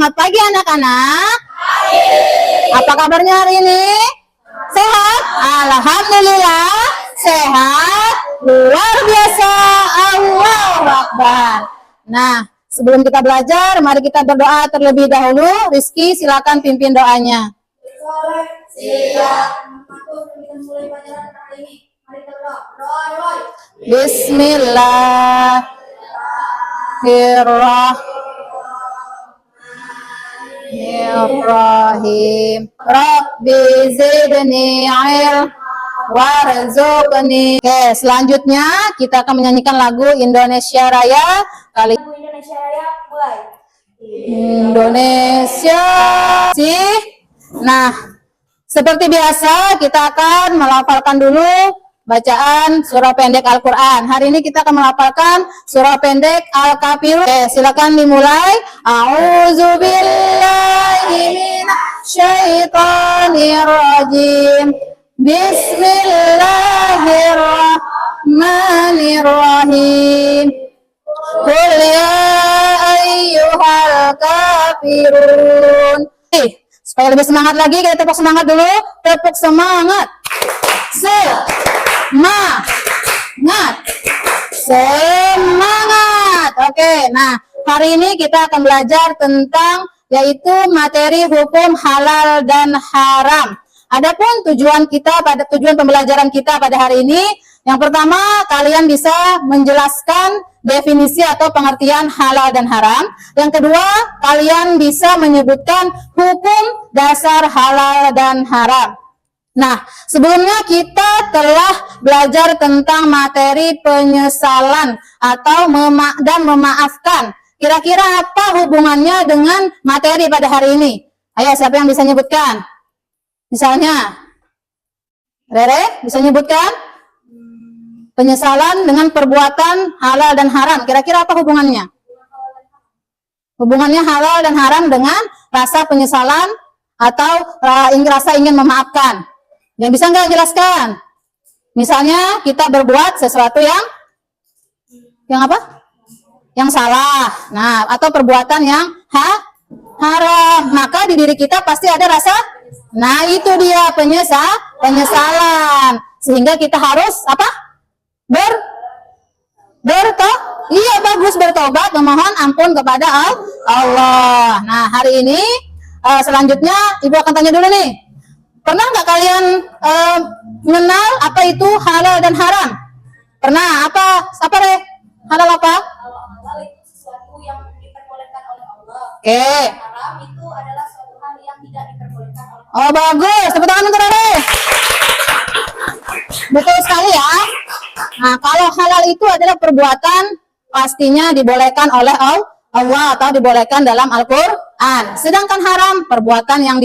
Selamat pagi anak-anak. Apa kabarnya hari ini? Sehat? Alhamdulillah sehat. Luar biasa. Allahu Akbar. Nah, sebelum kita belajar, mari kita berdoa terlebih dahulu. Rizky, silakan pimpin doanya. Bismillahirrahmanirrahim. Rabbi zidni ilm warzuqni. Oke, selanjutnya kita akan menyanyikan lagu Indonesia Raya. Kali Indonesia Raya mulai. Indonesia sih. Nah, seperti biasa kita akan melafalkan dulu bacaan surah pendek Al-Quran. Hari ini kita akan melafalkan surah pendek Al-Kafirun. Oke, silakan dimulai. A'udzubillahi minasyaitonirrajim. Bismillahirrahmanirrahim. Qul ya ayyuhal kafirun. Supaya lebih semangat lagi, kita tepuk semangat dulu. Tepuk semangat. Semangat. Oke, nah hari ini kita akan belajar tentang yaitu materi hukum halal dan haram. Adapun tujuan pembelajaran kita pada hari ini, yang pertama kalian bisa menjelaskan definisi atau pengertian halal dan haram. Yang kedua, kalian bisa menyebutkan hukum dasar halal dan haram. Nah, sebelumnya kita telah belajar tentang materi penyesalan atau memaafkan. Kira-kira apa hubungannya dengan materi pada hari ini? Ayo, siapa yang bisa nyebutkan? Misalnya, Rere bisa nyebutkan? Penyesalan dengan perbuatan halal dan haram. Kira-kira apa hubungannya? Hubungannya halal dan haram dengan rasa penyesalan atau rasa ingin memaafkan. Yang bisa nggak jelaskan? Misalnya kita berbuat sesuatu yang apa? Yang salah. Nah, atau perbuatan yang haram. Maka di diri kita pasti ada rasa. Nah, itu dia penyesalan. Sehingga kita harus apa? Bertobat, memohon ampun kepada Allah. Nah, hari ini selanjutnya Ibu akan tanya dulu nih. Pernah nggak kalian mengenal apa itu halal dan haram? Pernah? Apa Re? Halal apa? Halal itu sesuatu yang diperbolehkan oleh Allah. Oke. Haram itu adalah suatu hal yang tidak diperbolehkan oleh Allah. Oh, bagus. Tepuk tangan untuk Re. Betul sekali ya. Nah, kalau halal itu adalah perbuatan pastinya dibolehkan oleh Allah atau dibolehkan dalam Al-Quran. Sedangkan haram perbuatan yang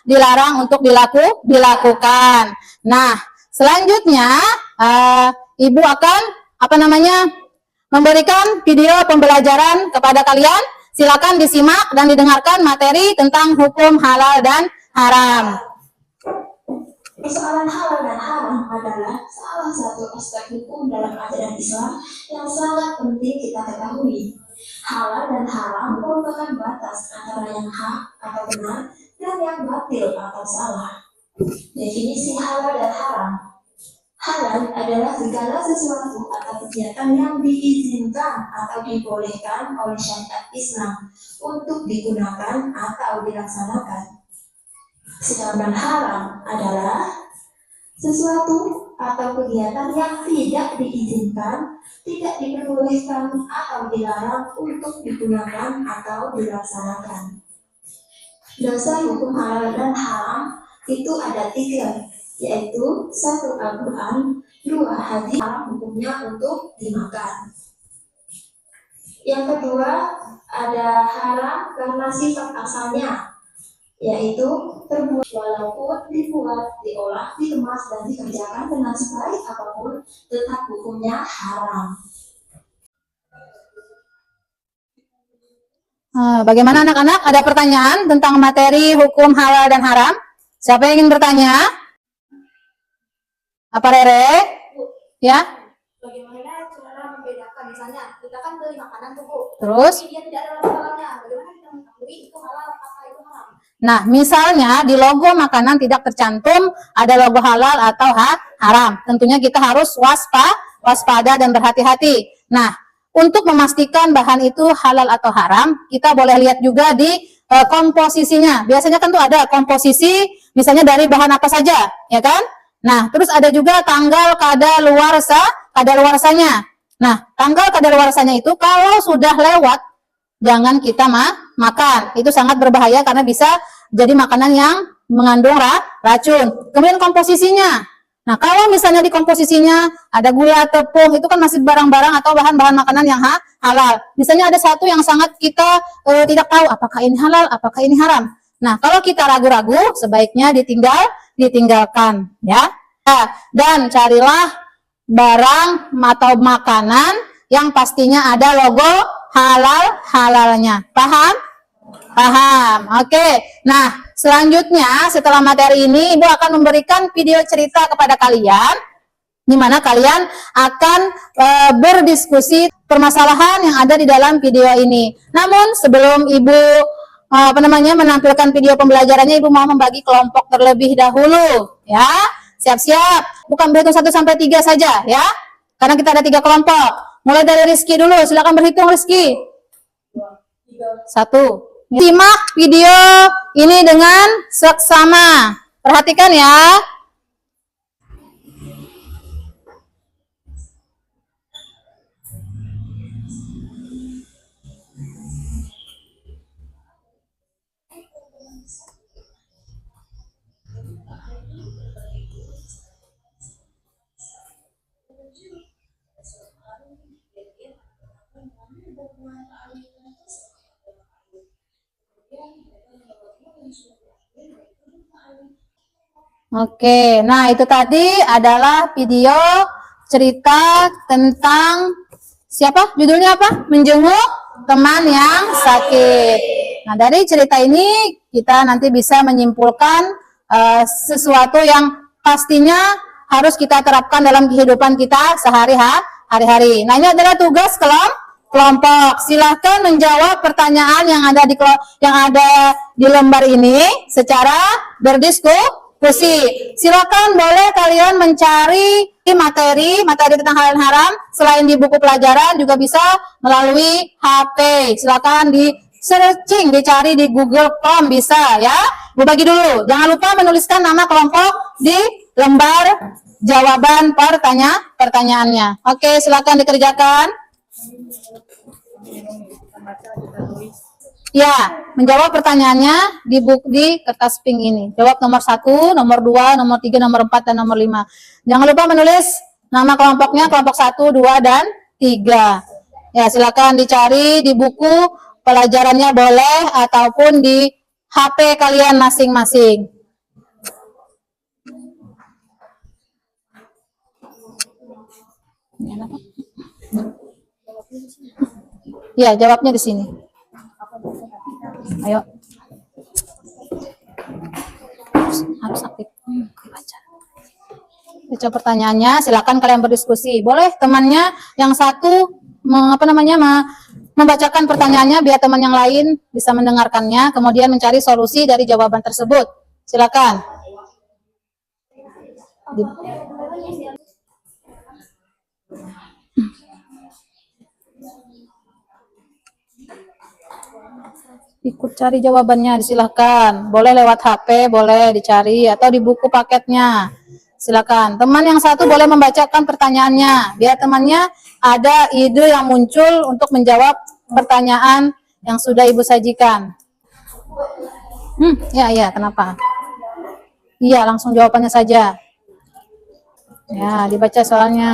dilarang untuk dilakukan. Nah, selanjutnya Ibu akan memberikan video pembelajaran kepada kalian. Silakan disimak dan didengarkan materi tentang hukum halal dan haram. Persoalan halal dan haram adalah salah satu aspek hukum dalam ajaran Islam yang sangat penting kita ketahui. Halal dan haram merupakan batas antara yang hak atau benar dan yang batil atau salah. Definisi halal dan haram. Halal adalah segala sesuatu atau kegiatan yang diizinkan atau dibolehkan oleh syariat Islam untuk digunakan atau dilaksanakan. Sedangkan haram adalah sesuatu atau kegiatan yang tidak diizinkan, tidak diperbolehkan atau dilarang untuk digunakan atau dilaksanakan. Dasar hukum halal dan haram itu ada 3, yaitu 1 Al-Quran, 2 hadis. Haram hukumnya untuk dimakan. Yang kedua ada haram karena sifat asalnya, yaitu terbuat walaupun dibuat, diolah, dikemas, dan dikerjakan dengan sebaik apapun, tetap hukumnya haram. Bagaimana anak-anak? Ada pertanyaan tentang materi hukum halal dan haram? Siapa yang ingin bertanya? Apa Rere? Ya? Bagaimana cara membedakan? Misalnya kita kan beli makanan tuh Bu. Terus? Tapi dia tidak ada labelannya. Bagaimana kita beli itu halal apa itu haram? Nah, misalnya di logo makanan tidak tercantum ada logo halal atau haram. Tentunya kita harus waspada dan berhati-hati. Nah, untuk memastikan bahan itu halal atau haram, kita boleh lihat juga di komposisinya. Biasanya kan tuh ada komposisi, misalnya dari bahan apa saja, ya kan? Nah, terus ada juga tanggal kadaluarsanya. Nah, tanggal kadaluarsanya itu kalau sudah lewat, jangan kita makan. Itu sangat berbahaya karena bisa jadi makanan yang mengandung racun. Kemudian komposisinya. Nah, kalau misalnya di komposisinya ada gula, tepung, itu kan masih barang-barang atau bahan-bahan makanan yang halal. Misalnya ada satu yang sangat kita tidak tahu apakah ini halal, apakah ini haram. Nah, kalau kita ragu-ragu, sebaiknya ditinggalkan, ya. Nah, dan carilah barang atau makanan yang pastinya ada logo halalnya. Paham? Paham. Oke. Nah, selanjutnya setelah materi ini Ibu akan memberikan video cerita kepada kalian di mana kalian akan berdiskusi permasalahan yang ada di dalam video ini. Namun sebelum Ibu menampilkan video pembelajarannya, Ibu mau membagi kelompok terlebih dahulu, ya. Siap-siap. Bukan berhitung 1 sampai 3 saja, ya. Karena kita ada 3 kelompok. Mulai dari Rizky dulu, silakan berhitung Rizky. 1. Simak video ini dengan seksama. Perhatikan ya. Oke, nah itu tadi adalah video cerita tentang siapa? Judulnya apa? Menjenguk teman yang sakit. Nah, dari cerita ini kita nanti bisa menyimpulkan sesuatu yang pastinya harus kita terapkan dalam kehidupan kita sehari-hari. Nah, ini adalah tugas kelompok. Silahkan menjawab pertanyaan yang ada di lembar ini secara berdiskusi. Silakan boleh kalian mencari materi tentang halal dan haram selain di buku pelajaran juga bisa melalui HP. Silakan di searching, dicari di Google Chrome bisa ya. Berbagi dulu. Jangan lupa menuliskan nama kelompok di lembar jawaban pertanyaannya. Oke, silakan dikerjakan. Ya, menjawab pertanyaannya di kertas pink ini. Jawab nomor 1, nomor 2, nomor 3, nomor 4, dan nomor 5. Jangan lupa menulis nama kelompoknya, kelompok 1, 2, dan 3. Ya, silakan dicari di buku pelajarannya boleh, ataupun di HP kalian masing-masing. Ya, jawabnya di sini. Ayo. Harus aktif. Baca pertanyaannya, silakan kalian berdiskusi. Boleh temannya yang satu membacakan pertanyaannya biar teman yang lain bisa mendengarkannya, kemudian mencari solusi dari jawaban tersebut. Silakan. Ikut cari jawabannya, silahkan. Boleh lewat HP, boleh dicari, atau di buku paketnya. Silakan. Teman yang satu boleh membacakan pertanyaannya, biar temannya ada ide yang muncul untuk menjawab pertanyaan yang sudah Ibu sajikan. Ya, kenapa? Iya, langsung jawabannya saja. Ya, dibaca soalnya.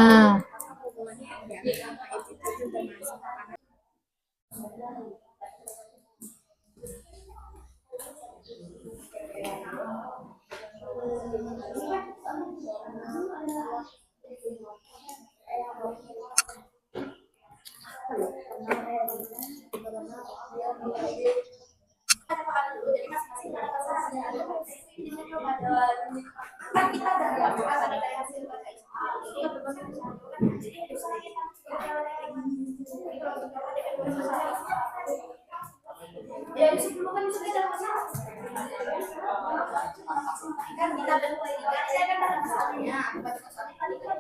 kan kita berdua ini kan saya kan dalam masalahnya baca masalahnya tadi kan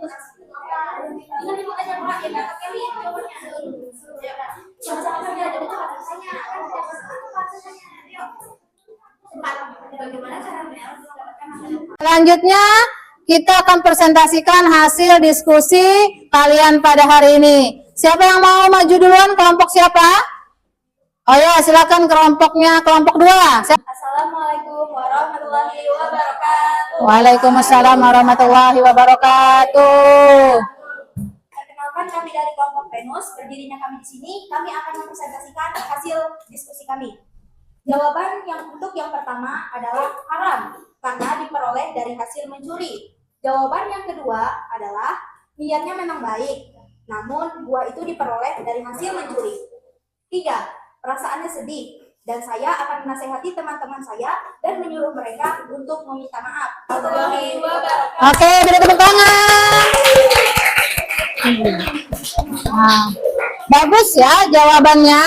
ini ibu aja Pak ya Kak Kelly jawabannya sama-sama kerja jadi itu bahasanya kan bahasanya yuk cepat bagaimana caranya mendapatkan hasil. Selanjutnya kita akan presentasikan hasil diskusi kalian pada hari ini. Siapa yang mau maju duluan? Kelompok siapa? Oh ya, silakan kelompoknya, kelompok 2. Assalamualaikum warahmatullahi wabarakatuh. Waalaikumsalam warahmatullahi wabarakatuh. Perkenalkan kami dari kelompok Venus, berdirinya kami di sini, kami akan mempresentasikan hasil diskusi kami. Jawaban untuk yang pertama adalah haram, karena diperoleh dari hasil mencuri. Jawaban yang kedua adalah niatnya memang baik, namun buah itu diperoleh dari hasil mencuri. 3. Perasaannya sedih, dan saya akan menasehati teman-teman saya dan menyuruh mereka untuk meminta maaf. Oke, beri tepuk tangan. Nah, bagus ya jawabannya.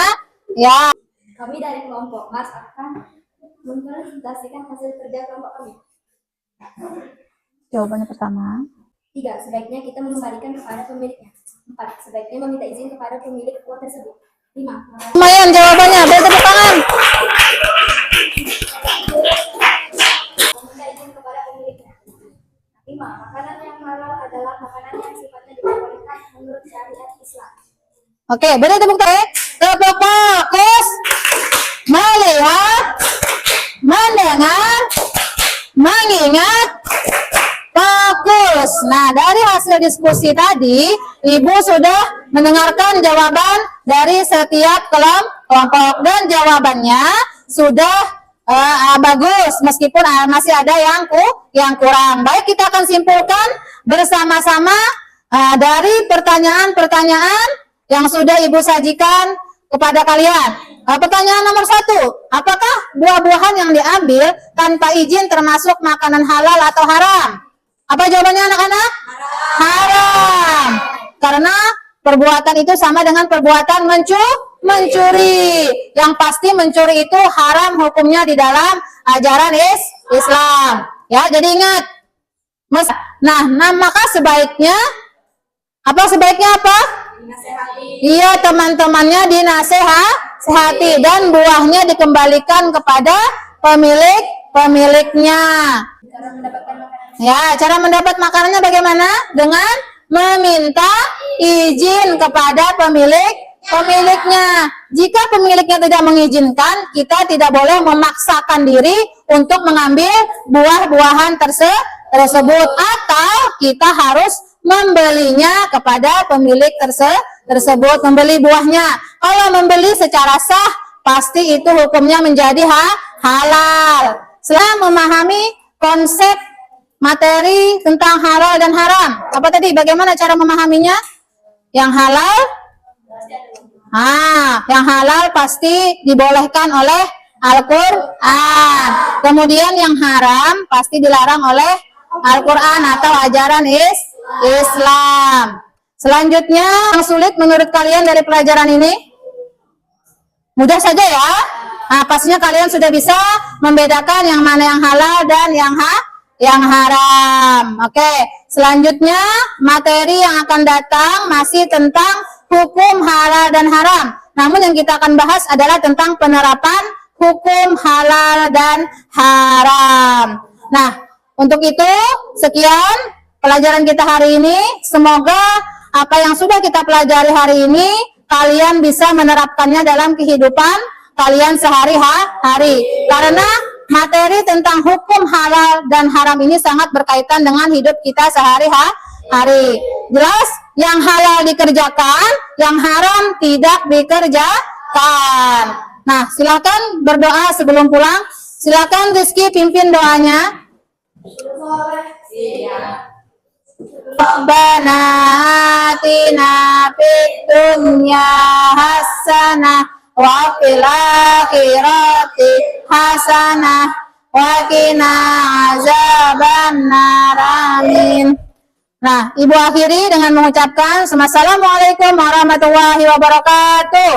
Ya. Kami dari kelompok Mars akan mempresentasikan hasil kerja kelompok kami. Jawabannya pertama. 3. Sebaiknya kita mengembalikan kepada pemiliknya. 4. Sebaiknya meminta izin kepada pemilik uang tersebut. 5. Lumayan jawabannya, beri tepuk tangan. Meminta izin kepada pemiliknya. 5. Makanan yang halal adalah makanan yang sifatnya diperbolehkan menurut syariat Islam. Oke, beri tepuk tangan. Tepuk fokus. Melihat, mendengar, mengingat, fokus. Nah, dari hasil diskusi tadi, Ibu sudah mendengarkan jawaban dari setiap kelompok dan jawabannya sudah bagus, meskipun masih ada yang kurang. Baik, kita akan simpulkan bersama-sama dari pertanyaan-pertanyaan yang sudah Ibu sajikan kepada kalian. Pertanyaan nomor 1, apakah buah-buahan yang diambil tanpa izin termasuk makanan halal atau haram? Apa jawabannya anak-anak? Haram. Karena perbuatan itu sama dengan perbuatan mencuri. Yang pasti mencuri itu haram hukumnya di dalam ajaran Islam. Ya, jadi ingat. Nah, maka sebaiknya apa? Iya, teman-temannya dinasehati dan buahnya dikembalikan kepada pemiliknya. Ya, cara mendapat makanannya bagaimana? Dengan meminta izin kepada pemiliknya. Jika pemiliknya tidak mengizinkan, kita tidak boleh memaksakan diri untuk mengambil buah-buahan tersebut, atau kita harus membelinya kepada pemilik tersebut, membeli buahnya. Kalau membeli secara sah, pasti itu hukumnya menjadi halal. Setelah memahami konsep materi tentang halal dan haram, apa tadi? Bagaimana cara memahaminya? Yang halal, yang halal pasti dibolehkan oleh Al-Quran. Kemudian yang haram pasti dilarang oleh Al-Quran atau ajaran Islam. Selanjutnya, yang sulit menurut kalian dari pelajaran ini? Mudah saja ya. Nah, pastinya kalian sudah bisa membedakan yang mana yang halal dan yang haram. Oke, selanjutnya materi yang akan datang masih tentang hukum halal dan haram. Namun yang kita akan bahas adalah tentang penerapan hukum halal dan haram. Nah, untuk itu sekian pelajaran kita hari ini. Semoga apa yang sudah kita pelajari hari ini kalian bisa menerapkannya dalam kehidupan kalian sehari-hari. Karena materi tentang hukum halal dan haram ini sangat berkaitan dengan hidup kita sehari-hari. Jelas, yang halal dikerjakan, yang haram tidak dikerjakan. Nah, silakan berdoa sebelum pulang. Silakan Rizky pimpin doanya. Rabbana atina fid dunya hasanah wa fil akhirati hasanah wa qina azabannar. Amin. Nah, Ibu akhiri dengan mengucapkan Assalamualaikum warahmatullahi wabarakatuh.